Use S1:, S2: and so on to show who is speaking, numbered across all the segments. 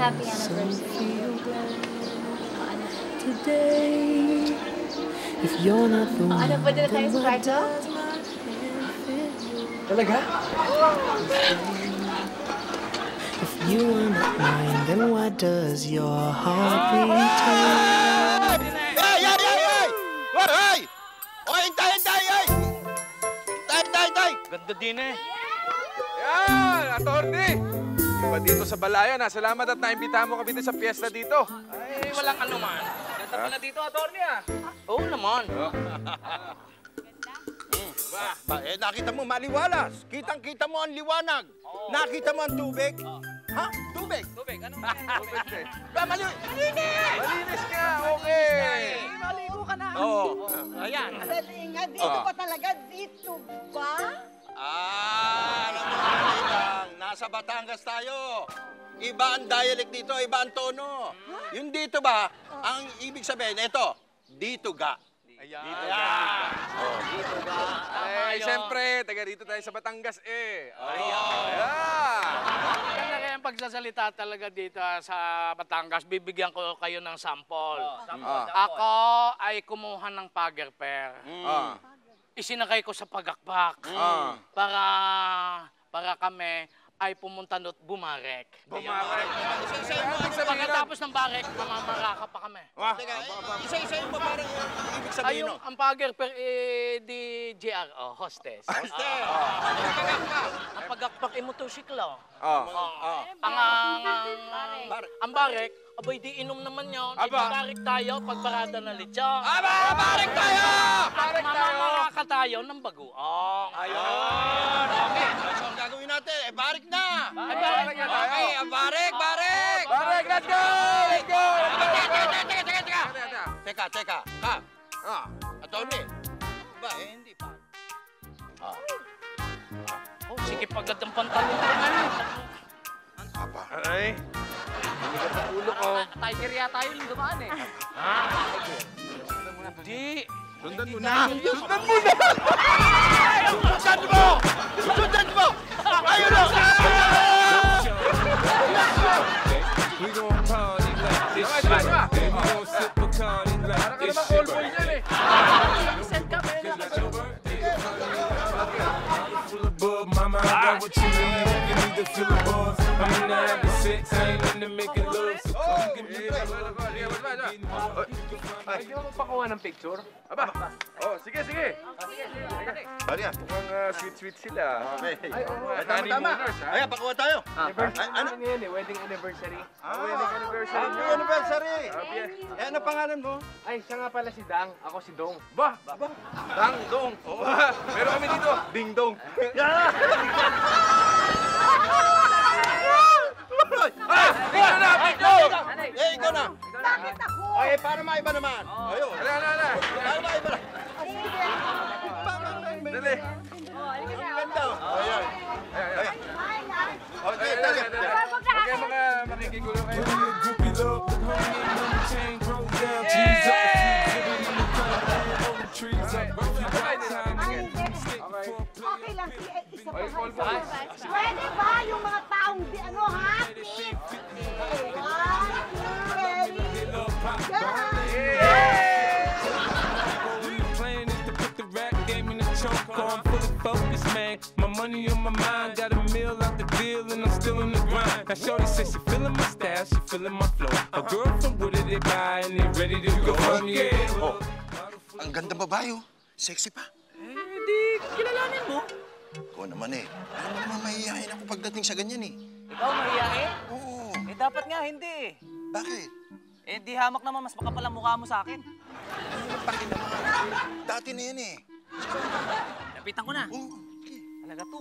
S1: Happy anniversary.
S2: Today, if you're not the one,
S1: Ano, pwede na tayo sa kwarto?
S3: Talaga?
S2: If you are not mine, then why does your heart return?
S4: Hey! Hoy! Hoy, hintay! Hintay!
S5: Ganda din eh.
S3: Yan! Attorney! Iba dito sa Balayan, ha? Salamat at naimbitahan mo kami din sa piyesta dito.
S5: Ay, walang anuman. Ganda pala dito, attorney ah. Oo naman.
S4: Nakita mo maliwalas. Kitang-kita mo ang liwanag. Nakita mo ang tubig. Ha? Tubig?
S5: Tubig, ano?
S3: Tubig eh.
S4: Malinis!
S3: Malinis ka, okay.
S5: Maligo ka na.
S4: Oo. Ayan.
S6: Dali nga, dito ba talaga? Dito ba?
S4: Alam mo, dali lang. Nasa Batangas tayo. Iba ang dialect dito, iba ang tono. Yung dito ba, ang ibig sabihin, ito, dito ga.
S3: Ayan.
S5: Dito ba?
S3: Ay, siyempre, taga dito tayo sa Batangas eh.
S5: Ayan.
S7: Ganda kaya ang pagsasalita talaga dito sa Batangas. Bibigyan ko kayo ng sample. Ako ay kumuha ng pagerper. Isinakay ko sa pagakpak para kami ay pumunta do't bumarek.
S3: Bumarek.
S7: Pagkatapos ng barek, mamamaraka pa kami.
S4: Teka, isa-isayin mo parang ibig sabihin, no?
S7: Ang pagerper di GRO, hostess.
S4: Hostess.
S7: Ang pagakpak ay motorsiklo.
S4: Barek.
S7: Ang barek, abay di inom naman yun. Ibabarek tayo pag parada na lechon.
S4: Barek tayo!
S7: Mamamaraka tayo ng bagoong.
S4: Ayun! Okay, so ang gagawin natin, barek na!
S3: Barek na tayo.
S4: Okay, barek!
S3: Barek, let's go! Let's go!
S4: Teka. Attorney. Ba, hindi pa.
S7: Oh, sige pagkat ang pantalon ko na.
S3: Ay, bigat ang ulo ko.
S7: Tiger yata yun dumaan eh. Di.
S3: Sundan mo na!
S4: Sundan mo! Ayun na!
S8: We gon' party like this shit. And we gon' sip Bacardi like this shit.
S7: Send ka ba yun?
S8: Full of bug, mama, I got what you need. You need to feel the buzz. I'm in the having sex, I ain't into making love. So come give me that.
S3: Ay, di mo magpakuha ng picture? Aba! Oh, sige.
S4: Maria.
S3: Mukhang sweet sila.
S4: Okay.
S3: Ay,
S4: Tama. Ayan, pakuha tayo.
S3: Ano ngayon eh? Wedding anniversary. Wedding anniversary.
S4: Happy anniversary!
S3: Happy.
S4: Ano pangalan mo?
S9: Ay, siya nga pala si Dang. Ako si Dong.
S3: Ba? Dang, dong. Meron kami dito. Ding dong. Ikaw na, picture!
S4: Ikaw na.
S6: Bakit ako?
S4: Okay, para maiba naman. Ayun.
S3: Ala.
S4: Para maiba na.
S3: Dali.
S4: Ang ganda. Ayan. Okay,
S3: Okay, makikigulo kayo.
S8: Groupie love, the homie ain't on the chain, broke down. Cheese up, living in the car, all the trees up.
S6: Okay lang, isa pa ha. Pwede ba yung mga taong di happy?
S8: Plan is to put the rap game in the choke. I'm fully focused, man. My money on my mind, got a meal out the deal, and I'm still in the grind. Now shorty says she feeling my style, she feeling my flow. A girl from Wooded, they buy and they ready to go. Yeah.
S4: Ang ganda babae, oh. Sexy pa.
S5: Di, kilalanin mo.
S4: Ikaw naman eh. Alam mo naman mahihayin ako pagdating sa ganyan eh.
S5: Ikaw mahiyain?
S4: Oo.
S5: Eh, dapat nga hindi.
S4: Bakit?
S5: Eh, di hamak naman, mas makapal ang mukha mo sa akin.
S4: Bakit naman? Dati na yan eh.
S5: Lapitan ko na.
S4: Oo. Okay.
S5: Talaga to.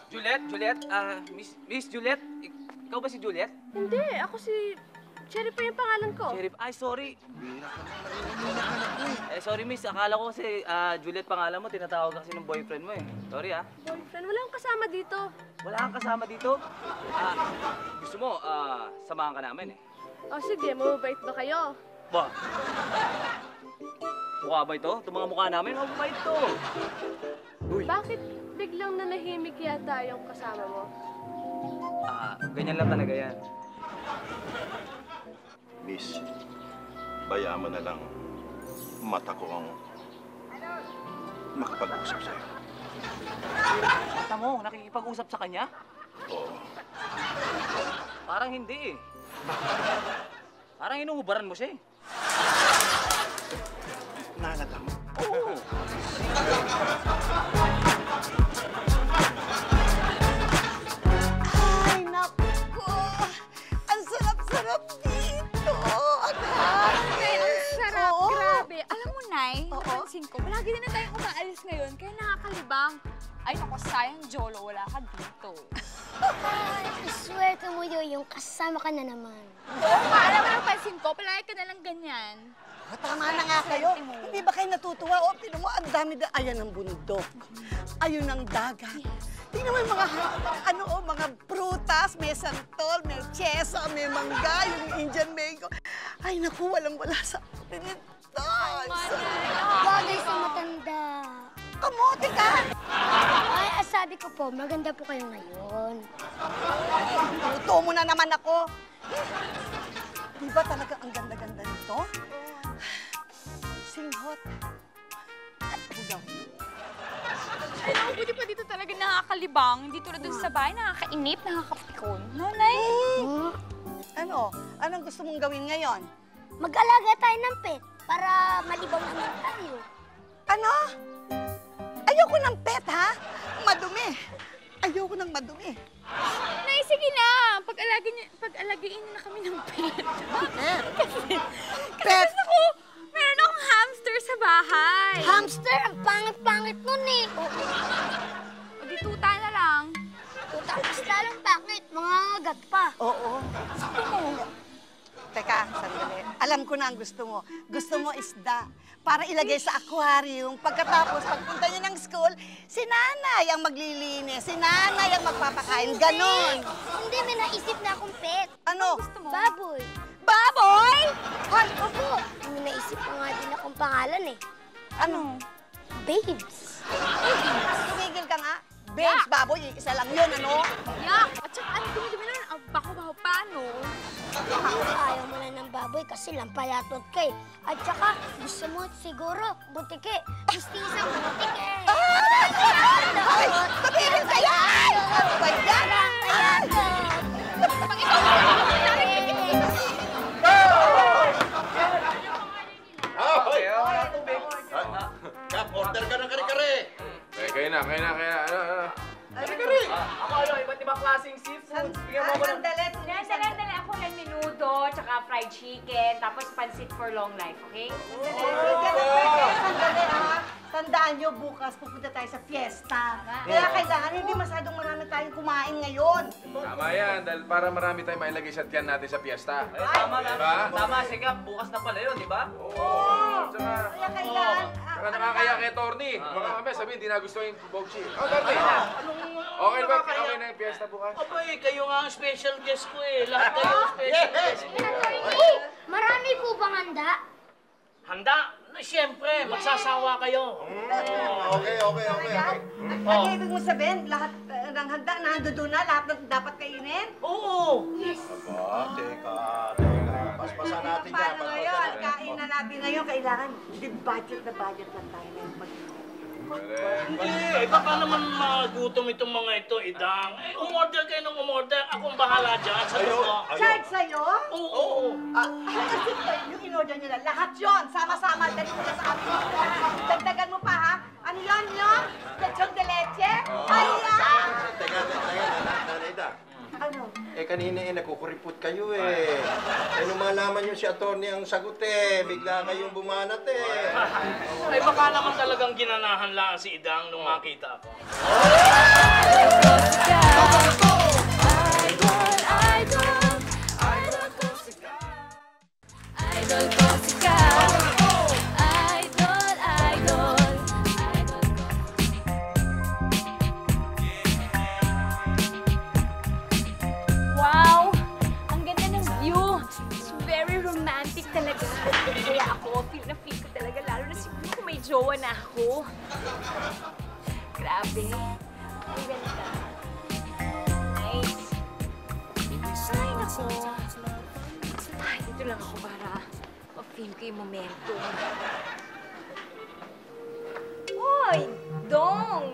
S5: Juliet, Miss Juliet, ikaw ba si Juliet?
S10: Hindi, ako si... Cherry pa yung pangalan ko.
S5: Sheriff, ay sorry. Sorry miss, akala ko kasi Juliet pangalan mo, tinatawag kasi ng boyfriend mo eh. Sorry
S10: Boyfriend? Wala akong kasama dito.
S5: Wala kang kasama dito? Gusto mo, samahan ka namin eh.
S10: O sige, mababait ba kayo?
S5: Ba? Mukha ba ito? Itong mga mukha namin, mababait ito.
S10: Bakit biglang nanahimik yata yung kasama mo?
S5: Ganyan lang talaga yan.
S4: Miss, bayaan mo na lang mata ko ang makapag-usap sa'yo.
S5: Mata mo, nakikipag-usap sa kanya?
S4: Oo.
S5: Parang hindi eh. Parang inuhubaran mo siya eh.
S4: Nalata mo?
S5: Oo.
S6: Ay, naku! Ang sarap-sarap dito! Ang
S11: Sarap,
S6: Oo.
S11: grabe. Alam mo, Nay,
S6: Oo.
S11: napansin ko, palagi din na tayong umaalis ngayon, kaya nakakalibang. Ay, naku, sayang, Jolo, wala ka dito.
S12: Ay, swerte mo yun, yung kasama ka na naman.
S11: Alam mo, napansin ko, palagi ka na lang ganyan.
S6: Tama na nga kayo. Hindi ba kayo natutuwa? O, tingnan mo, ang dami na. Ayan ang bundok. Ayun ang dagat. Tingnan mo yung mga prutas, may santol, may chesa, may mangga, yung Indian mango. Ay, naku, walang-wala sa atin ito.
S12: Bagay sa matanda.
S6: Kamote ka!
S12: Ay, sabi ko po, maganda po kayo ngayon.
S6: Luto mo na naman ako. Di ba talaga ang ganda-ganda nito? Singhot. At bugaw.
S11: Alam mo, buti pa dito talaga nakakalibang. Hindi tulad dun sa bahay, nakakainip, nakakapikon. No, Nay?
S6: Ano? Anong gusto mong gawin ngayon?
S12: Mag-alaga tayo ng pet para malibang naman tayo.
S6: Ano? Ayoko ng pet, ha? Madumi. Ayoko ng madumi.
S11: Nay, sige na. Pag-alagain niyo na kami ng pet.
S6: Bakit?
S11: Kasi gusto ko, meron akong hamster sa bahay.
S12: Hamster, ang pangit-pangit nun eh.
S11: O di tuta na lang.
S12: Tapos lalong bakit? Mga agat pa.
S6: Oo. Gusto mo. Teka, sandali. Alam ko na ang gusto mo. Gusto mo isda. Para ilagay sa aquarium. Pagkatapos, pagpunta niyo ng school, si nanay ang maglilinis. Si nanay ang magpapakain. Ganon.
S12: Hindi, may naisip na akong pet.
S6: Ano?
S11: Gusto mo?
S12: Baboy.
S6: Baboy?
S12: Hoy, opo. May naisip ko nga din akong pangalan eh.
S6: Ano?
S12: Babes.
S6: Tumigil ka nga. Babes, baboy, isa lang yun, ano?
S11: Yak! At saka, ano dumi-dumi na? Bako-bako paano?
S12: Ayaw mo na ng baboy kasi lampayatot ka eh. At saka, gusto mo siguro, butike. Istisang butike.
S6: Ay! Tumigil ka yan! Ano ba yan?
S4: Kap, order ka ng kare-kare.
S3: Kaya na. Ano?
S4: Kare-kare.
S5: Ako iba't ibang klaseng seafood. Bigyan mo ako ng...
S13: Sandali. Ako lang menudo, tsaka fried chicken, tapos pansit for long life, okay?
S6: Sandali, ha? Tandaan nyo, bukas pupunta tayo sa fiesta. Kaya kailangan hindi masyadong marami tayong kumain ngayon.
S3: Tama yan, dahil para marami tayong mailagay sa tiyan natin sa piyesta.
S5: Tama,
S3: Diba?
S5: Tama, Sigap. Bukas na pala yun, di ba?
S3: Oo.
S6: Kaya kailangan...
S3: Saka nakakaya kay Torny. Baka mamaya sabihin, hindi nagusto yung Bogchi. Torny. Okay ba? Okay na yung piyesta bukas?
S7: Abay, kayo nga ang special guest ko eh. Lahat kayo ang special guest ko.
S12: Uy, marami po bang handa?
S7: Handa? Siyempre, magsasawa kayo.
S4: Okay.
S6: Ang ibig mo sabihin, lahat ng handa, nando doon na, lahat ng dapat kainin?
S7: Oo.
S12: Yes.
S4: Aba, teka. Paspasan natin yan.
S6: Paano ngayon? Kain na natin ngayon, kailangan budget na tayo ngayon.
S7: Hindi, baka naman magutom itong mga ito, Idang. Umorder kayo ng umorder. Akong bahala dyan. Sa totoo.
S6: Charge sa'yo?
S7: Oo.
S6: Yung in-order nyo na, lahat yun, sama-sama, dali mo na sa amin. Dagdagan mo pa, ha? Ano yun? Lechon de leche? Ayan!
S4: Teka, Nanayda.
S6: Ano?
S4: Kanina nakukuripot kayo eh. Nung malaman nyo si attorney ang sagot eh, bigla kayong bumanat eh.
S7: Ay, baka naman talagang ginanahan lang si Idang nung makita ako.
S11: Wow! Ang ganda ng view. It's very romantic talaga. Kaya ako, feel ko talaga, lalo na siguro kung may jowa na ako.
S13: Grabe. Ang ganda. Nice. Ay, nako. Ay, dito lang ako para ma-feel ko yung momentum. Hoy! Dong!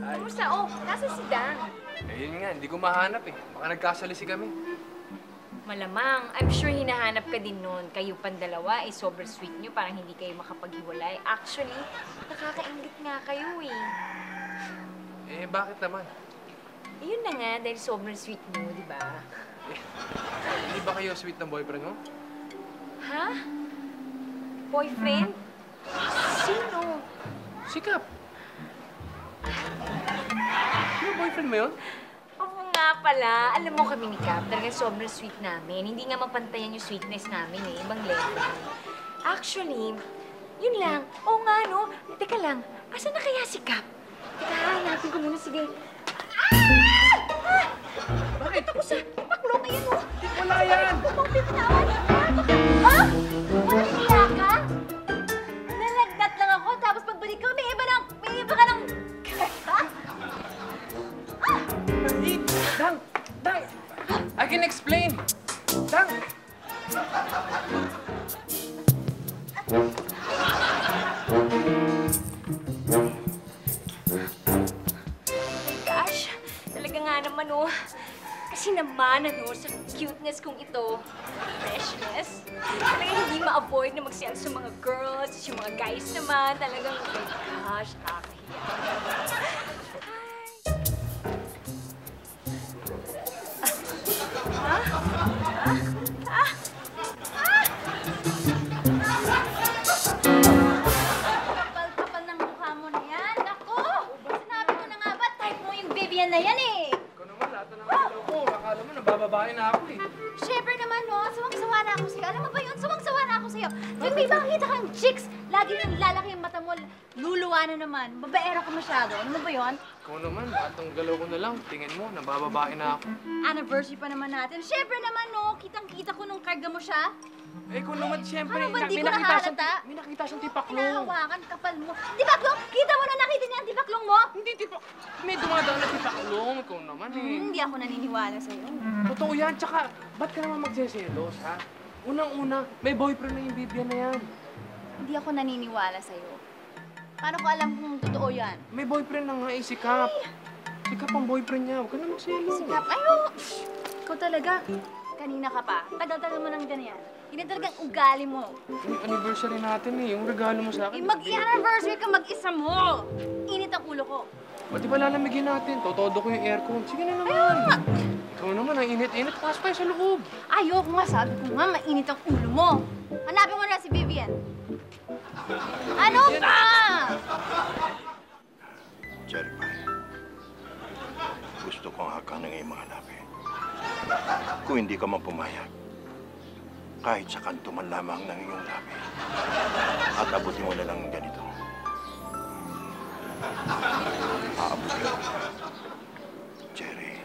S13: Kamusta? Oh, nasa si Dang?
S9: Eh, yun nga, hindi ko mahanap eh. Baka nagkasalisi kami.
S13: Malamang. I'm sure hinahanap ka din nun. Kayo pandalawa, eh, sobrang sweet nyo. Parang hindi kayo makapaghiwalay. Actually, nakakaingit nga kayo eh.
S9: Eh, bakit naman?
S13: Yun na nga, dahil sobrang sweet mo, di ba?
S9: Hindi ba kayo sweet ng boyfriend mo?
S13: Ha? Boyfriend? Sino?
S9: Si Cap. Yung boyfriend mo yun?
S13: Oo nga pala. Alam mo kami ni Cap, talagang sobrang sweet namin. Hindi nga mapantayan yung sweetness namin eh. Ibang level. Actually, yun lang. Oo nga no. Teka lang, asan na kaya si Cap? Teka, hanapin ko muna. Sige. Bakit ako sa paklong? Ayan o.
S9: Wala yan!
S13: Bumang pitawan. Ha? Walang iya ka? Nalagnat lang ako, tapos pagbalik ko, may iba ka ng...
S9: Dang! Dang! I can explain! Dang!
S13: Gosh, talaga nga naman oh. Kasi naman ano, sa cuteness kong ito, freshness, talaga hindi ma-avoid na mag-sell sa mga girls, yung mga guys naman, talagang, oh my gosh, nakakahiya. Kapal-kapal ng mukha mo na yan. Naku! Sinabi ko na nga ba, type mo yung Vivian na yan eh.
S9: Ikaw naman, lahat na nakalaw ko. Akala mo, nabababae na ako eh.
S13: Siyempre naman, no? Sawang-sawa na ako sa'yo. Alam mo ba yun? Sawang-sawa na ako sa'yo. Tuwing may makikita kang chicks, lagi nang lalaki yung mata mo, luluwa na naman. Babaero ka masyado. Ano mo ba yun?
S9: Ikaw naman, lahat ng galaw ko na lang. Tingin mo, nabababae na ako.
S13: Anniversary pa naman natin. Siyempre naman, no? Kitang-kita ko nung karga mo siya.
S9: Eh, kung naman, siyempre,
S13: Ano ba, di
S9: may
S13: ko
S9: nakita
S13: nahalata?
S9: may nakita siyang tipaklong.
S13: Hinahawakan, kapal mo. Tipaklong? Kita mo na nakita niya ang tipaklong mo?
S9: Hindi may dumadaan na tipaklong. Ikaw naman eh.
S13: Hindi ako naniniwala sa'yo.
S9: Totoo yan, tsaka, ba't ka naman magseselos, ha? Unang-una, may boyfriend na yung Vivian na yan.
S13: Hindi ako naniniwala sa'yo. Paano ko alam kung totoo yan?
S9: May boyfriend na nga eh, si Cap. Si Cap ang boyfriend niya. Huwag ka na magselos.
S13: Sikap. Ayo! Ikaw talaga. Kanina ka pa. Tagal-tagal mo nang ganyan. Hindi talagang ugali mo.
S9: Yung anniversary natin eh. Yung regalo mo sa akin.
S13: Mag-i-anniversary ka mag-isa mo. Init ang ulo ko.
S9: O di ba lalamigin natin? Totodo ko yung aircon. Sige na naman. Ikaw naman, ang init-init. Pasok tayo sa loob.
S13: Ayoko nga. Sabi ko nga, mainit ang ulo mo. Hanapin mo na si Vivian. Ano ba?
S4: Cherry Pie, gusto kong hakanan ngayong mga labi. Kung hindi ka man pumayag, kahit sa kanto man lamang ng iyong labi, at abutin mo na lang ganito. Aabutin ko. Cherry,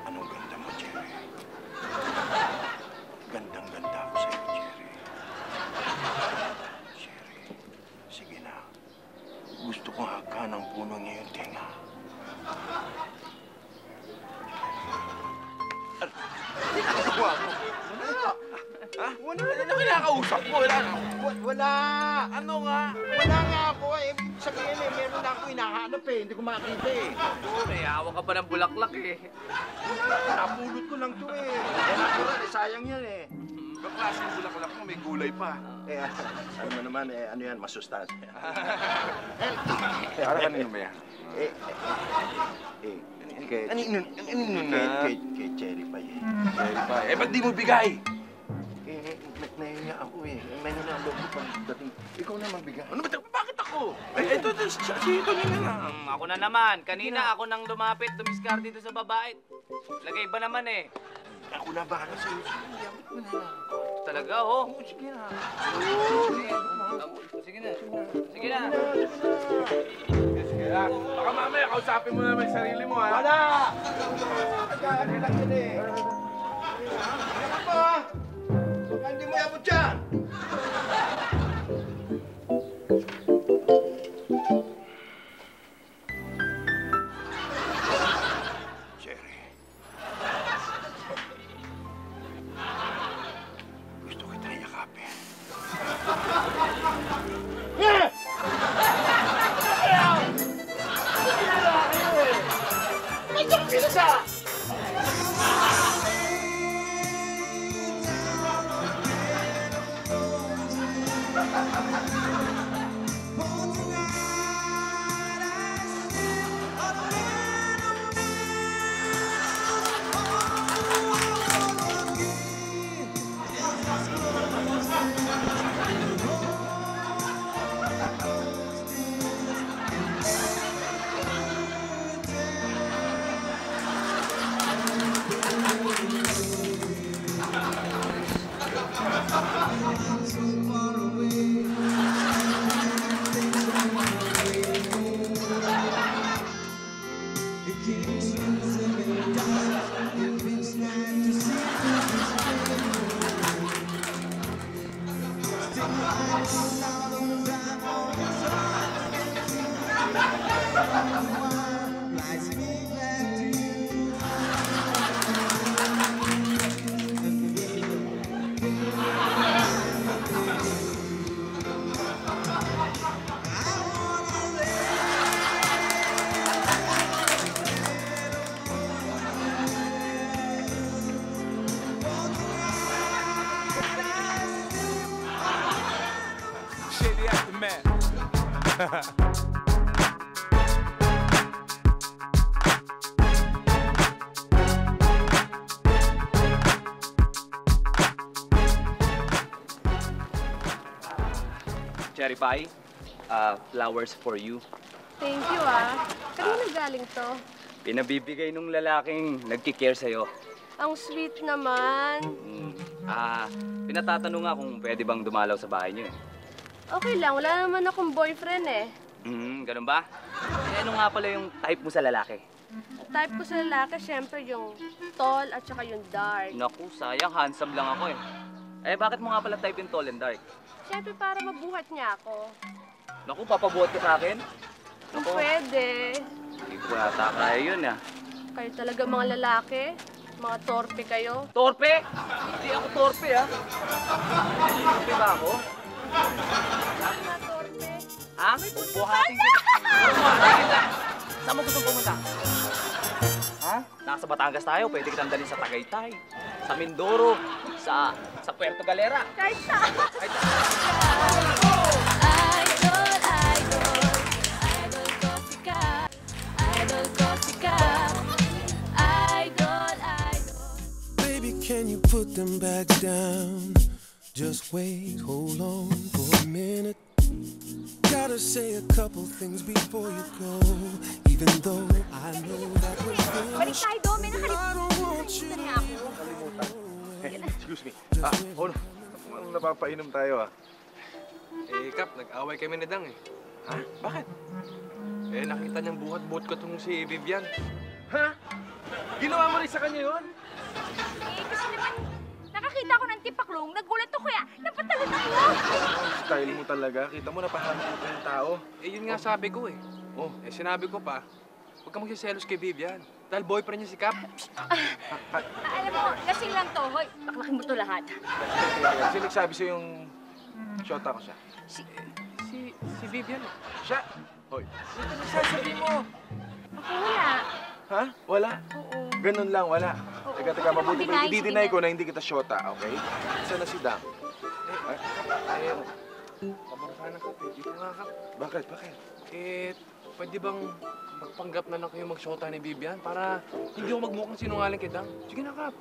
S4: anong ganda mo, Cherry? Gandang-ganda ako sa'yo, Cherry. Cherry, sige na. Gusto kong haka ng puno niya yung tenga.
S3: Ginagawa mo? Wala. Ha? Wala na kinakausap mo.
S4: Wala!
S3: Ano nga?
S4: Wala nga ako eh. Sabihin eh, meron na ako hinahanap eh. Hindi ko makita eh.
S5: May hawak ka pa ng bulaklak eh.
S4: Napulot ko lang to eh. Natural eh, sayang yan eh.
S3: Ibang klaseng bulaklak mo, may gulay pa.
S4: Eh, alam mo naman eh, ano yan, masustansya.
S3: Para kanino ba yan? Kanino na?
S4: Kay Cherry Pie eh.
S3: Cherry Pie. Eh, ba't di mo bigay?
S4: Nahiya ako eh. Nahiya na ang loob ko pagdating. Ikaw na magbigay.
S3: Ano ba? Bakit ako? Eh, ito, ito niya na.
S5: Ako na naman. Kanina ako nang lumapit, dumiskar dito sa babae. Lagay ba naman eh?
S4: Ako na bahala sa'yo. Yamit mo na lang.
S5: Talaga, oh.
S4: Oo, sige na.
S5: Sige na. Sige na.
S3: Sige na. Baka mamaya, kausapin mo naman yung sarili mo, ha?
S4: Wala! Nagkakali lang yun eh. Ano pa? Baka hindi mo yabot dyan.
S5: Cherry pie, flowers for you.
S10: Thank you, ah. Kanino galing to?
S5: Pinabibigay nung lalaking nagkikare sa'yo.
S10: Ang sweet naman.
S5: Pinatatanong nga kung pwede bang dumalaw sa bahay niyo eh.
S10: Okay lang, wala naman akong boyfriend eh.
S5: Ganun ba? Ano nga pala yung type mo sa lalaki?
S10: Type ko sa lalaki, syempre yung tall at saka yung dark.
S5: Naku, sayang, handsome lang ako eh. Bakit mo nga pala type yung tall and dark?
S10: Syempre para mabuhat niya ako.
S5: Naku, papabuhat ka sa akin?
S10: Kung pwede.
S5: Hindi ko yata kaya yun ah.
S10: Kayo talaga mga lalaki. Mga torpe kayo.
S5: Torpe? Hindi ako torpe ah. Torpe ba ako?
S10: Mga torpe.
S5: Ha? Buhating kita. Buhating kita. Saan mo gusto pumunta? Ha? Nasa Batangas tayo. Pwede kitang dalhin sa Tagaytay. Sa Mindoro. Sa Puerto Galera.
S10: Kahit saan.
S2: Can you put them back down? Just wait, hold on for a minute. Gotta say a couple things before you go. Even though I know that we're
S11: Balik tayo doon, may
S2: nakalimutan
S11: na ako.
S3: Excuse me. Ono, napapainom tayo Kap, nag-away kami ni Dang Ha? Bakit? Nakita niyang buhat-buhat ko itong si Vivian. Ha? Ginawa mo rin sa kanya yun?
S11: Kasi naman, nakakita ko ng tipaklong, nagulat ako kaya napatalon ako.
S3: Style mo talaga. Kita mo, napahanap mo yung tao.
S9: Yun nga sabi ko eh. Sinabi ko pa, huwag ka magsiselos kay Vivian. Dahil boyfriend niya si Cap.
S11: Alam mo, lasing lang to. Hoy, baklakin mo to lahat.
S3: Kasi nagsabi sa'yo yung shota ko siya.
S9: Si Vivian eh.
S3: Siya? Hoy, ano nagsasabi mo?
S11: Ako wala.
S3: Ha? Wala?
S11: Oo.
S3: Ganun lang, wala. Teka, mabuti pa.
S11: Deny,
S3: I-deny ko na hindi kita shota, okay? Saan na si Dang?
S9: Pabangkanan ka, dito nga Kap.
S3: Bakit?
S9: Pwede bang magpanggap na lang kayo mag-shota ni Vivian para hindi ako magmukhang sinungaling kay Dang? Sige na, Kap.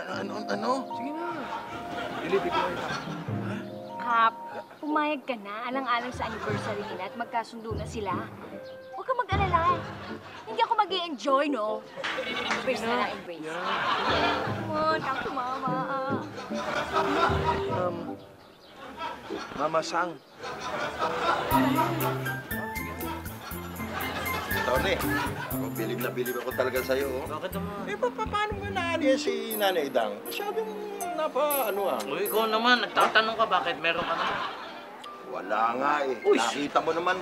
S3: Ano?
S9: Sige na. Dilibre ko kayo, Kap.
S11: Kap, pumayag ka na. Alang-alang sa anniversary nila at magkasundo na sila. Huwag ka mag-alala. Hindi ako mag-i-enjoy, no? Embrace na lang, embrace. Come on, come to mama.
S3: Mama Sang.
S4: Tony, ako bilib na bilib ako talaga sa'yo.
S5: Bakit naman?
S4: Paano mo naano yan si Nanay Dang? Masyadong
S7: Ikaw naman, nagtatanong ka bakit meron ka naman?
S4: Wala nga eh. Nakita mo naman,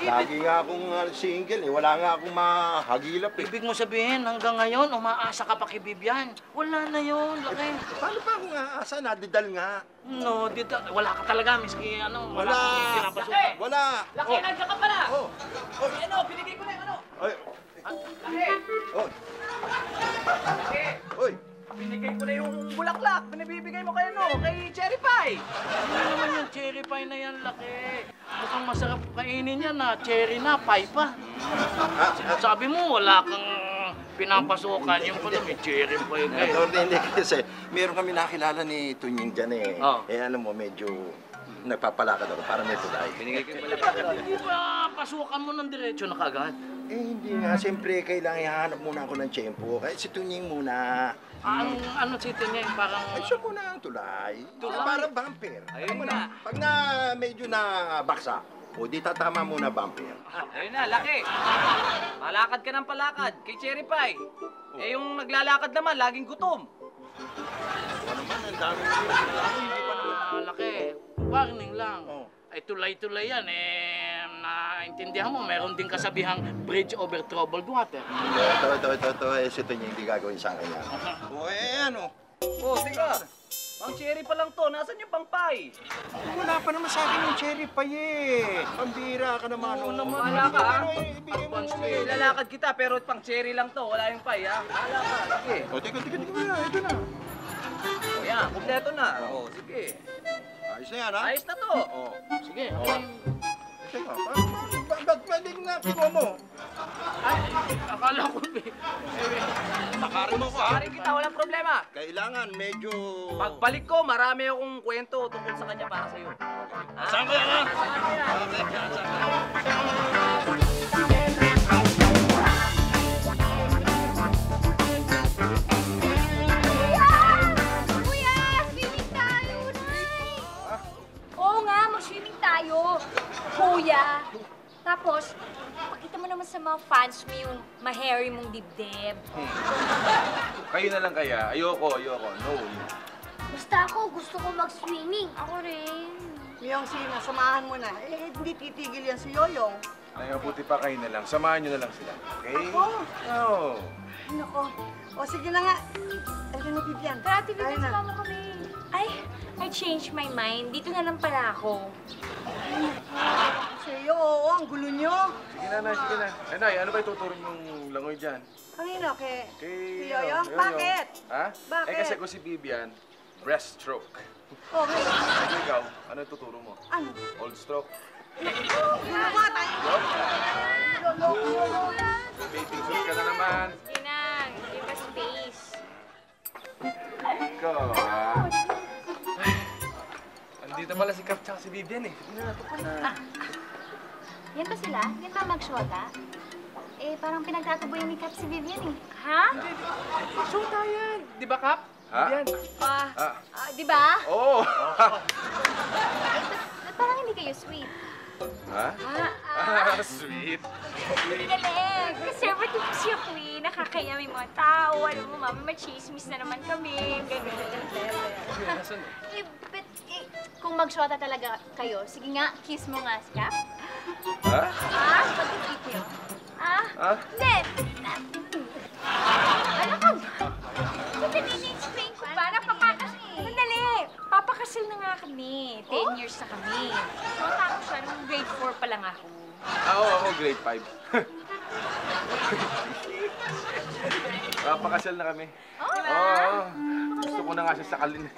S4: lagi nga akong single eh. Wala nga akong mahagilap eh.
S7: Ibig mo sabihin, hanggang ngayon, umaasa ka pa kay Vivian. Wala na yun, laki.
S4: Paano pa akong aasa? Nadidal nga.
S7: No, wala ka talaga, miski ano.
S4: Wala.
S7: Pinapasukan.
S4: Wala.
S5: Laki, nandiyan ka pala!
S4: Ano,
S5: binigay ko na yung ano!
S4: Ay.
S5: Laki! Laki!
S4: Oy!
S5: Binigay ko na yung bulaklak. Binibigay mo kay Cherry Pie.
S7: Ano naman yung cherry pie na yan, laki? Mukhang masarap kainin yan na cherry na, pie pa. Sabi mo, wala kang pinapasukan. Yung pala may cherry pie kayo.
S4: Hindi kasi, meron kami nakilala ni Tunying dyan eh. Alam mo, medyo nagpapalakad ako para may tulay.
S5: Binigay ko yung bulaklak.
S7: Hindi ba pasukan mo ng diretso na kagad?
S4: Hindi nga. Siyempre, kailangan ihahanap muna ako ng tiyempo. Kaya si Tunying muna.
S7: Ano si Tunying? Parang...
S4: Ay, siya muna ang tulay. Parang bumper.
S5: Ayun na.
S4: Pag medyo na baksa, di tatama muna bumper.
S5: Ayun na, laki. Palakad ka ng palakad kay Cherry Pie. Yung naglalakad naman, laging gutom.
S4: Naman, ang dami mo yung
S7: laki. Warning lang. Ay tulay-tulay yan naintindihan mo, meron din kasabihang bridge over troubled water.
S4: Ito, si Tunying hindi gagawin sa akin yan. Ano?
S5: Tika. Pang cherry pa lang to. Nasaan yung pang pie?
S4: Wala pa naman sa akin yung cherry pie eh. Pambira ka naman.
S5: Wala ka ha? Lalakad kita pero pang cherry lang to. Wala yung pie ha? Wala ka. Sige.
S4: Tika. Ito na.
S5: Yan, kumpleto na. Sige.
S4: Ayos na yan ha?
S5: Ayos na to.
S7: Sige.
S4: Teka, ba't pwedeng na kinuha mo?
S7: Ay, akala ko,
S4: Sakarin mo ko, ha?
S5: Sakarin kita, walang problema.
S4: Kailangan medyo...
S5: Pagbalik ko, marami akong kwento tungkol sa kanya para sa'yo.
S4: Saan ka yan, ha?
S11: Kuya! Swimming tayo, Nay! Oo nga, mag-swimming tayo. Kuya! Tapos, pakita mo naman sa mga fans mo yung ma-hairy mong dibdib.
S3: Kayo na lang kaya. Ayoko. No.
S12: Basta ako, gusto ko mag-swimming.
S11: Ako rin.
S6: Yung Sina, samahan mo na. Eh, hindi titigil yan si Yoyong.
S3: Ay, mabuti pa kayo na lang. Samahan nyo na lang sila. Okay?
S6: Ako?
S3: No.
S6: Ay, nako. O, sige na nga. Ayun na, Vivian.
S11: Tara, Ate Vivian,
S6: Tayo na.
S11: sumama kami. Ay, I changed my mind. Dito na lang pala ako.
S6: Sa'yo, oo. Ang gulo nyo.
S3: Sige na. Ay, Nay, ano ba ituturo mong langoy dyan?
S6: Kanino? Kay
S3: Yoyong.
S6: Yoyong? Bakit?
S3: Ha?
S6: Bakit?
S3: Eh, kasi ko si Vivian, breaststroke.
S6: Okay.
S3: Ikaw, ano ituturo mo?
S6: Ano?
S3: Old stroke?
S6: Gulo nga tayo.
S3: Bathing suit ka na naman.
S11: Sige na, give us space.
S3: Ikaw, ha? Andito pala si Cap tsaka si Vivian eh. Hindi na natukon na.
S11: Yan ba sila? Yan ba mag-shota? Eh, parang pinagtataboy ni Cap si Vivian eh. Ha?
S9: Shota yan. Di ba, Kap?
S3: Ha?
S9: Yan.
S11: Di ba?
S3: Oo!
S11: Ba't parang hindi kayo sweet?
S3: Ha? Sweet.
S11: Galing! Conservative kasi ako eh. Nakakaya may mga tao. Alam mo, mama, machismis na naman kami. Eh, but, kung mag-shota talaga kayo, sige nga, kiss mo nga si Cap.
S3: Ha?
S11: Pag-kiss niyo.
S3: Ha?
S11: Hindi! Ano ka ba? Ito nini-explain ko ba? Napapakasal. Sandali! Papakasal na nga kami. 10 years na kami. Shota ko siya nung grade 4 pa lang ako.
S3: Ako grade 5. Papakasal na kami. Oo. Gusto ko na nga siya sakalin eh.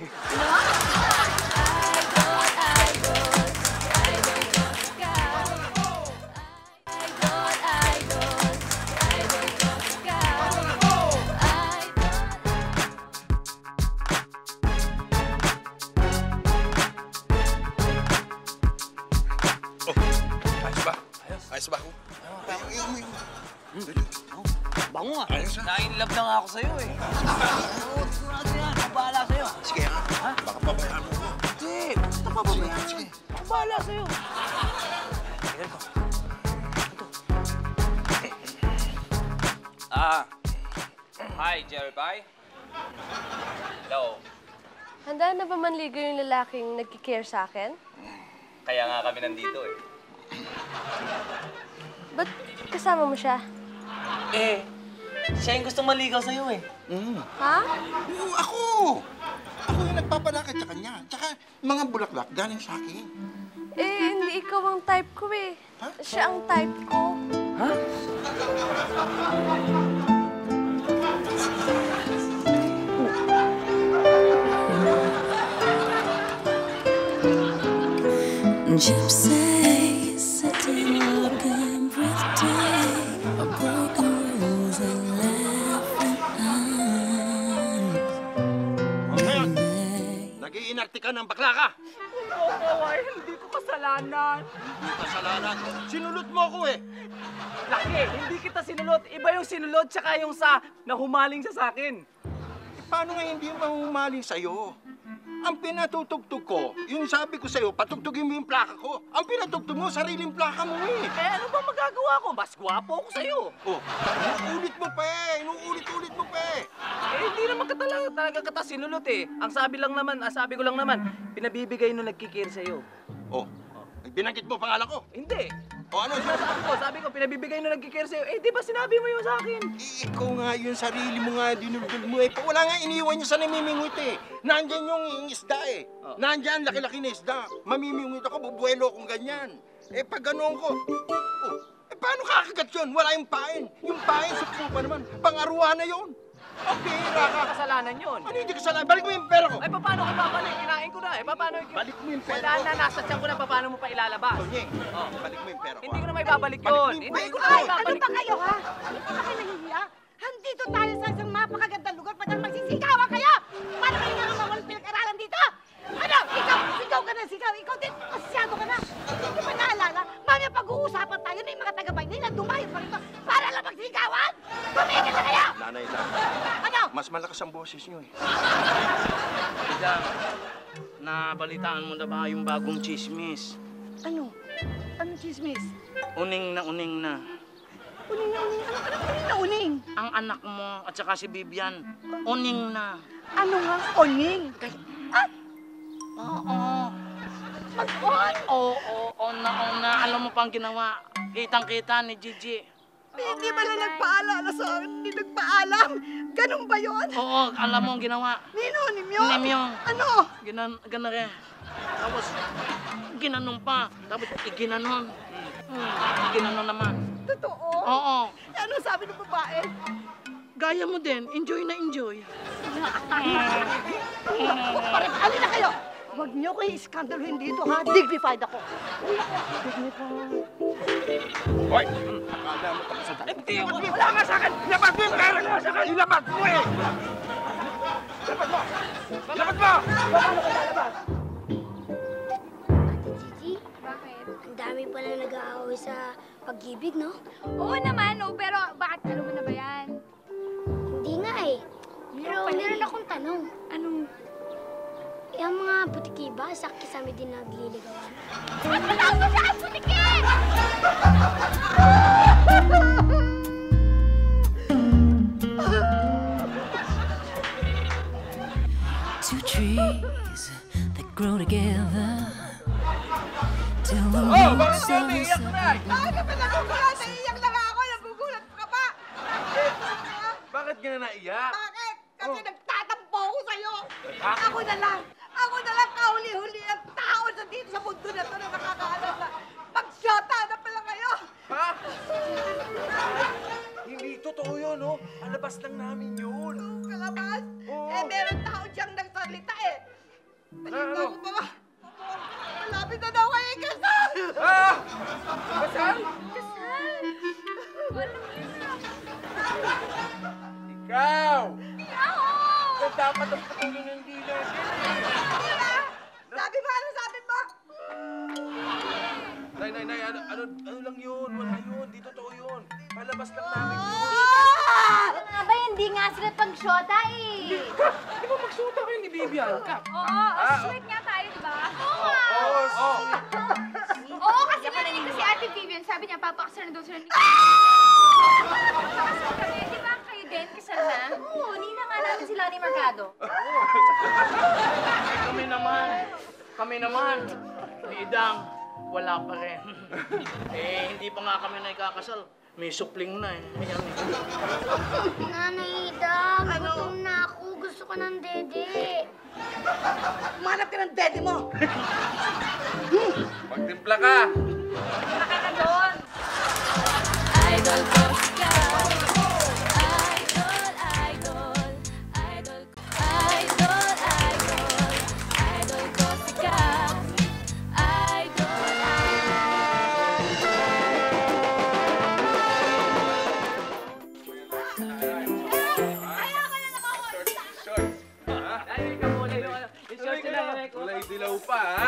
S4: Ayos ba ako?
S5: Bango nga. Na-inlove na nga ako sa'yo eh. Oo, sigurado yan. Ako bahala sa'yo.
S4: Sige, ha? Baka pabayaan mo ko.
S5: Hindi, basta papabayaan.
S4: Sige.
S5: Ako bahala sa'yo. Hi, Jerry Pie. Hello.
S10: Handa na ba manligaw yung lalaking nagkikare sa akin?
S5: Kaya nga kami nandito eh.
S10: Ba't kasama mo siya?
S5: Eh, siya yung gustong maligaw sa'yo eh.
S10: Ha?
S4: Oo, ako! Ako yung nagpapalakad sa kanya. Tsaka mga bulaklak galing sa akin.
S10: Eh, hindi ikaw ang type ko eh. Siya ang type ko.
S5: Ha?
S2: Gypsies sitting looking breathtaking, a broken rose and laughing eyes.
S4: Ngayon, nag-iinarte ka ng bakla ka.
S5: Oo, Kawai, hindi ko kasalanan.
S4: Hindi kasalanan. Sinulot mo ako eh.
S5: Laki, hindi kita sinulot. Iba yung sinulot tsaka yung sa nahumaling sa akin.
S4: Paano nga hindi mahumaling sa'yo? Ang pinatutugtug ko, yung sabi ko sa'yo, patugtugin mo yung plaka ko. Ang pinatugtug mo, sariling plaka mo eh.
S5: Eh, ano ba magagawa ko? Mas gwapo ako sa'yo.
S4: Oh, inuulit mo pa eh. Inuulit-ulit mo pa eh.
S5: Eh, hindi naman talaga kita sinulot eh. Ang sabi ko lang naman, pinabibigay nung nagkikir sa'yo.
S4: Oh, binanggit mo pangalan ko.
S5: Hindi.
S4: O ano siya?
S5: Sabi ko, pinabibigay nung nagkikir sa'yo. Eh, di ba sinabi mo yun sa akin?
S4: Ikaw nga yung sarili mo nga dinulgul mo eh. Wala nga iniwan niya sa namimingwit eh. Nandyan yung isda eh. Nandyan, laki-laki na isda. Mamimingwit ako, bubuelo akong ganyan. Eh, pag gano'n ko, paano kakagat yun? Wala yung pain. Yung pain, sukso pa naman. Pang-aruha na yun. Ang bihira ka.
S5: Kasalanan yun.
S4: Ano hindi kasalanan? Balik mo yung pera ko.
S5: Ay, paano ko babalik? Kinain ko na eh. Paano?
S4: Balik mo yung pera
S5: Wala
S4: ko.
S5: na, nasa tiyan ko na. Paano mo pa ilalabas?
S4: Tonyeng, balik mo yung pera ko.
S5: Hindi ko na may babalik
S4: Balik mo
S5: yun.
S4: yung
S5: Hindi
S4: pera
S5: ko
S4: ko.
S5: na
S6: Ay,
S5: may
S6: ano
S5: babalik.
S6: ba kayo, ha? Hindi ba kayo nahihiya? Handito tayo sa isang mapakagandang lugar, pati magsisigawan kayo! Paano kayo nga mawalang pinag-aralan dito? Ano? Ikaw, sigaw ka na sigaw. Ikaw din, masyado ka na. Hindi ba naalala? Mamaya pag-uusapan tayo na yung mga taga-baynay na dumayo pa rito para lang magsigawan! Tumigil na kayo!
S4: Nanay lang.
S6: Ano?
S4: Mas malakas ang boses niyo eh.
S7: Idang, nabalitaan mo na ba yung bagong chismis?
S6: Ano? Anong chismis?
S7: Uning na uning na.
S6: Uning na uning? Ano ka na uning na uning?
S7: Ang anak mo at saka si Vivian, uning na.
S6: Ano nga uning? Ah!
S7: Oo. Mag-on? Oo, na. Alam mo pang ginawa. Kitang-kita ni Gigi.
S6: Hindi ba na nagpaalala sa akin? Hindi nagpaalam? Ganun ba yun?
S7: Oo, alam mo ang ginawa.
S6: Nino, Nimyong?
S7: Nimyong.
S6: Ano?
S7: Gana rin. Tapos, ginanon pa. Tapos, iginanon. Ginanon naman.
S6: Totoo?
S7: Oo.
S6: Ano sabi ng babae?
S7: Gaya mo din. Enjoy na enjoy.
S6: Parang alin na kayo! Huwag niyo kayo iskandaluhin dito, ha? Dignified ako. Dignified.
S4: Hoy! Akala mo tapos sa tayo.
S7: Wala nga sa akin! Ilabas mo yung pera nga sa akin! Ilabas mo eh! Ilabas mo! Ilabas mo!
S6: Paano ka lalabas?
S12: Gigi,
S10: Bakit?
S12: ang dami palang nag-aaway sa pag-ibig, no?
S10: Oo naman, no. Pero bakit? Alam mo na ba yan?
S12: Hindi nga eh. Pero meron akong tanong.
S10: Anong?
S12: Yung mga butiki ba, sa kisame din nagliligawan?
S10: Matawag mo siya ang putiki!
S14: Two trees that grow together till the
S7: Oh,
S14: roots
S7: bakit
S14: of
S7: ka
S14: the
S7: umiiyak na?
S6: Bakit ka nagugulat? Naiiyak lang ako. Nagugulat ka pa.
S3: Bakit ka na naiyak?
S6: Bakit? Kasi nagtatampo ako sa'yo. Ako na lang kahuli-huli ang tao sa dito sa mundo na to na nakakaalam na magsyota na pala kayo.
S3: Ha? Hindi totoo yun, no? Alabas lang namin yun.
S6: Kalabas?
S3: Oo.
S6: Eh, meron tao diyang nagsalita eh. Talita ko ba? Malapit na daw kayo ikasal.
S3: Ah! Kasal?
S10: Kasal!
S3: Ikaw!
S10: Ako!
S3: Ikaw dapat ang patulong ng dealer.
S6: Sabi mo, ano sabi mo?
S3: Nay, ano lang yun? Wala yun. Di totoo yun. Palabas lang namin yun.
S10: Ano nga ba? Hindi nga sila pag-shota eh.
S9: Di ba magsuta kayo ni Vivian? Kap?
S10: Oo, sweet nga tayo, di ba? Oo nga!
S3: Oo.
S10: Oo, kasi narinig ko si Ate Vivian, sabi niya, papakasal na daw sila ni Pakasal kami, di ba? Kayo din, kasal na? Oo, nina nga namin sila ni Mercado.
S7: Kami naman, ni Idang, wala pa rin. Hindi pa nga kami nakakasal. May supling na eh. Ayan eh.
S12: Nanay Idang, gutom na ako. Gusto ko ng dede.
S6: Manap ka ng dede mo.
S3: Magtimpla ka.
S10: Baka na doon.
S14: Idol ko ikaw. Idol, idol, idol ko. Idol, idol, idol ko ikaw. Idol,
S3: Kulay dilaw pa, ha?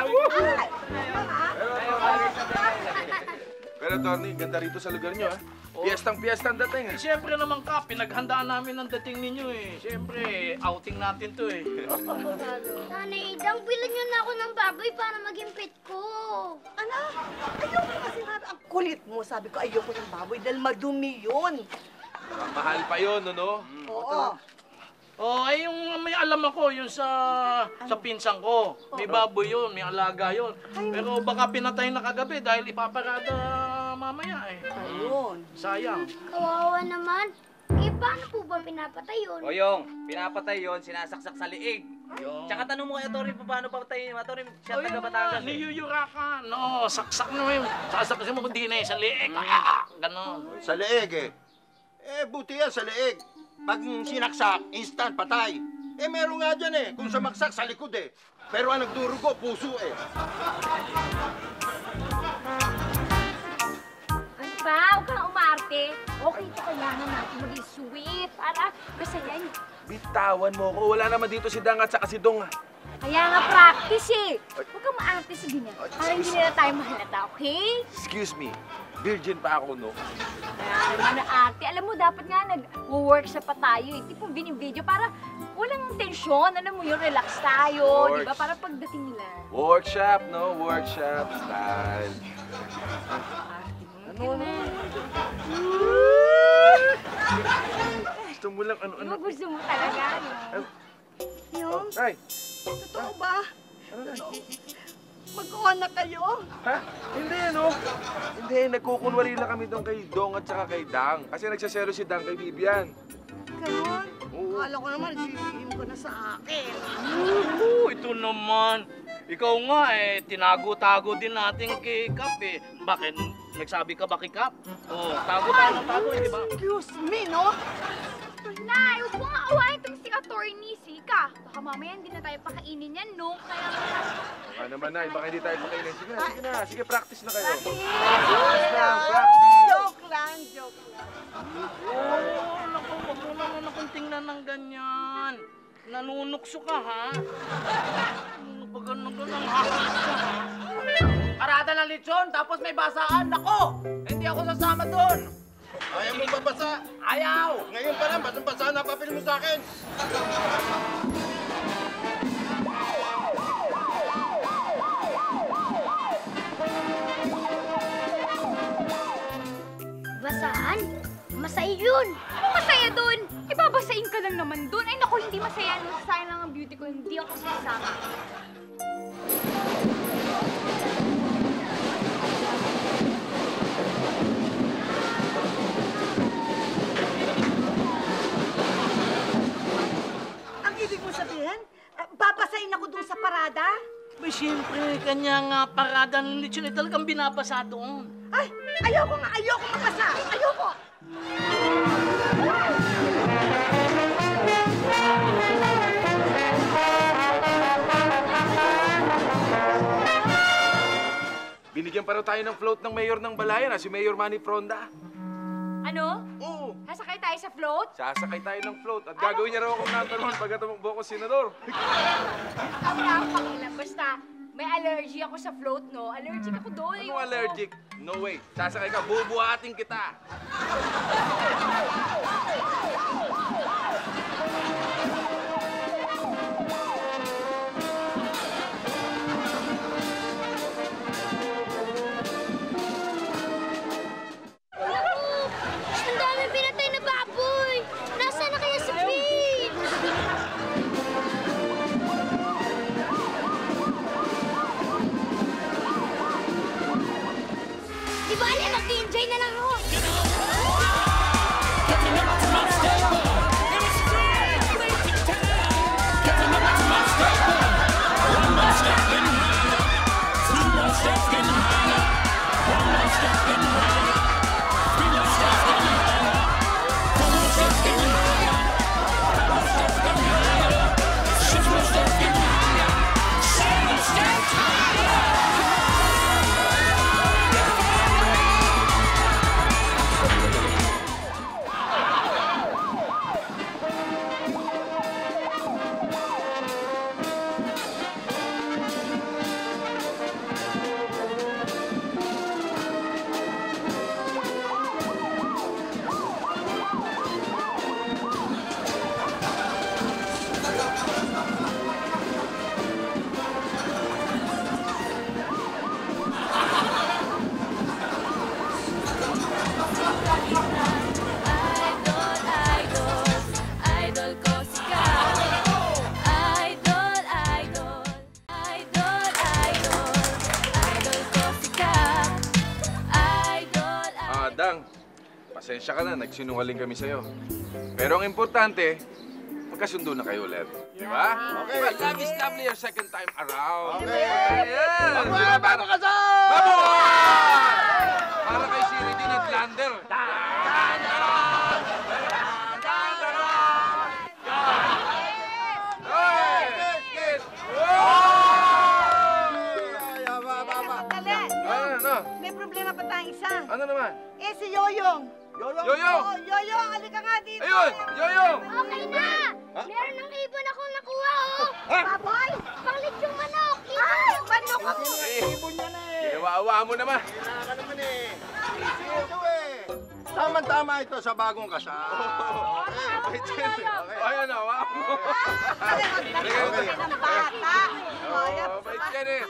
S3: Pero, Tony, ganda rito sa lugar nyo, ha? Piyestang-piyestang dating, ha?
S7: Siyempre naman ka, pinaghandaan namin ang dating ninyo eh. Siyempre, outing natin to eh.
S12: Nanay Idang, bilan niyo na ako ng baboy para maging pet ko.
S6: Ano? Ayoko kasi nga. Ang kulit mo. Sabi ko, ayoko ng baboy dahil madumi yun.
S3: Mahal pa yun, no?
S6: Oo.
S7: Oh, ay yung may alam ako, yung sa pinsan ko. May baboy yun, may alaga yun. Pero baka pinatay na kagabi dahil ipaparada mamaya eh.
S6: Ayun.
S7: Sayang.
S12: Kawawa naman. Eh, paano po ba pinapatay yun?
S5: Oyong, pinapatay yon, sinasaksak sa liig. Tsaka tanong mo kay Tori, paano papatayin niya? Tori, siya taga Batangas.
S7: Niyuyurakan. No, saksak na yun. Sasaksak mo hindi na sa liig. Ganon.
S4: Sa leeg eh. Eh, buti yan sa leeg. pag sinaksak, instant, patay. Eh, meron nga dyan eh. Kung sumaksak, sa likod eh. Pero ang nagdurugo, puso eh.
S11: Ano ba? Huwag kang umarte. Okay, ito kailangan natin maging sweet para kasayan.
S3: Bitawan mo ko. Wala naman dito si Dang at saka si Dong.
S11: Kaya nga practice eh. Huwag kang maarte sa ganyan. Para hindi nila tayo mahalata, okay?
S3: Excuse me. Virgin pa ako, no?
S11: Kaya naman na arte. Alam mo, dapat nga nag-workshop pa tayo eh. Tipong video para walang tensyon. Alam mo yun, relax tayo. Di ba? Para pagdating nila.
S3: Workshop, no? Workshop style. Ano? Gusto mo lang ano-ano.
S11: Gusto mo talaga, no?
S6: Yung,
S3: Ay!
S6: totoo ba? Mag-on na kayo?
S3: Ha? Hindi, no? Hindi, nagkukunwari lang kami doon kay Dong at saka kay Dang. Kasi nagsasero si Dang kay Vivian.
S6: Ganon? Akala ko naman, ibigin ko na sa akin.
S7: Ito naman. Ikaw nga eh, tinago-tago din natin kay Kap eh. Bakit? Nagsabi ka ba kay Kap? Oo, tago tayo ng tago, di ba?
S6: Excuse me, no?
S10: Nay, huwag mo nga awayin itong si Atty. Sika. Baka mamaya hindi na tayo pakainin yan, no? Kaya
S3: Ano naman, Nay? Baka hindi tayo pakainin. Sige na, sige na. Sige, practice na kayo.
S6: Practice
S3: lang, practice.
S6: Joke lang, joke lang.
S7: Oo, naku, wag mo naman akong tingnan ng ganyan. Nanunukso ka, ha? Ano ba ganun-ganun?
S5: Parada ng lechon, tapos may basaan. Nako! Hindi ako sasama doon.
S4: Ayaw mo babasa?
S5: Ayaw!
S4: Ngayon pa lang, basang-basa na papel mo sa akin.
S12: Basaan? Masaya yun.
S10: ano masaya dun? Ibabasain ka lang naman dun. Ay naku, hindi masaya. Masasayang lang ang beauty ko. Hindi ako sasama.
S6: Ang ibig mo sabihin, babasahin ako dun sa parada?
S7: Ba, siyempre, kanya nga parada ng lechon eh, talagang binabasa doon.
S6: Ay, ayoko mabasa. Ayoko.
S3: Binigyan pa raw tayo ng float ng mayor ng Balayan, si Mayor Manny Fronda.
S11: Ano?
S3: Oo.
S11: Nasakay tayo sa float?
S3: Sasakay tayo ng float at gagawin niya raw akong number 1 pagka tumakbo ako senador.
S11: Ang napakilang. Basta, may allergy ako sa float, no? Allergic ako doon.
S3: Anong allergic? No way. Sasakay ka, bubuhatin kita.
S12: Ang dami pinatay na baboy. Nasaan na kaya si Pete? Di ba alam, mag-enjoy na lang ako.
S3: Dang, pasensya ka na, nagsinungaling kami sa'yo. Pero ang importante, magkasundo na kayo ulit. Di ba? Okay. Diba? Love is lovely your second time around.
S4: Okay.
S3: Ayan.
S4: Mga bago ka sa!
S3: Para kay Siri din at Lander. Sino naman?
S6: Eh, si Yoyong.
S3: Yoyong!
S6: Oh, Yoyong, halika nga dito.
S3: Ayun! Yoyong!
S12: Okay na! Meron ng ibon akong nakuha, oh! Baboy! Panglit yung manok!
S6: Ay, manok ako!
S4: Ibon yan eh!
S3: Ginawa-awa mo naman.
S4: Kailangan ka naman eh! Ito eh! Tama-tama ito sa bagong kasal.
S3: Okay, Chen. Ayan na, wow.
S6: Halika ng bata.
S3: Oh, may Chen eh.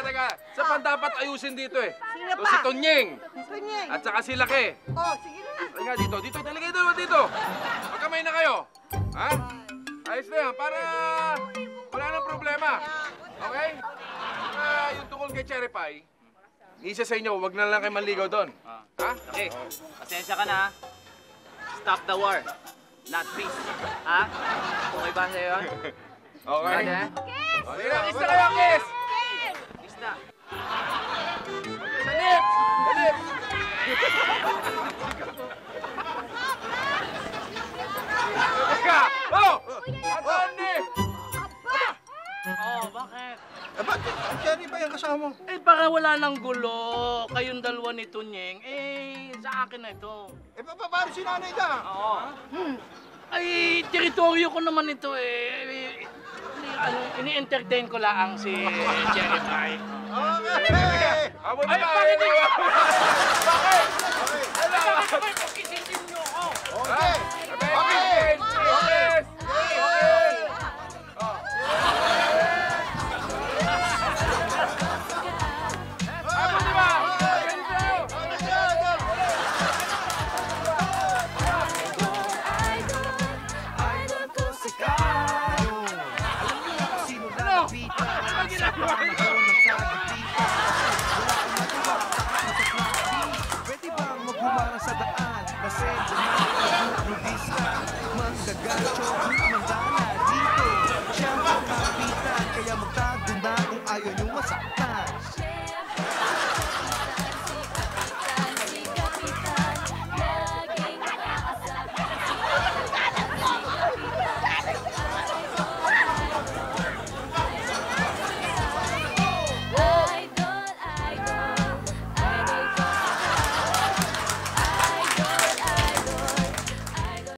S3: Teka. Sa pan dapat ayusin dito eh.
S6: Sino
S3: Ito
S6: pa?
S3: si Tonyeng.
S6: Tunyeng.
S3: At saka si Laki.
S6: Oh, sige na.
S3: Halika dito. Talagay dito. Magkamay na kayo. Ha? Ayos na yan. Para wala nang problema. Okay? Yung tungkol kay Cherry Pie, isa sa inyo, wag na lang kayo manligaw doon. Ha?
S5: Okay, pasensya ka na. Stop the war, not peace. Ha? Okay ba sa'yo yun?
S3: Okay.
S5: Kiss!
S3: Sige na, kiss na kayo, kiss!
S5: Kiss na.
S3: Sa lips! Sa lips! Teka! Oh! Anthony!
S7: Oh, bakit?
S4: Ba't Cherry ba yung kasama mo?
S7: Eh, para wala nang gulo. Kayong dalawa ni Tunyeng, eh, sa akin na ito.
S4: Eh, paano si nanay ka?
S7: Oo. Ay, teritoryo ko naman ito eh. Ini-entertain ko lang si Cherry Pie.
S4: Okay!
S3: Abo na
S7: Ay,
S3: ba?
S7: bakit hindi?
S3: Bakit?
S7: Bakit pagkisindin niyo ako?
S4: Okay!
S3: Okay! Okay!
S2: Pwede bang maghumarang sa daan? Kasi nudista, manggagala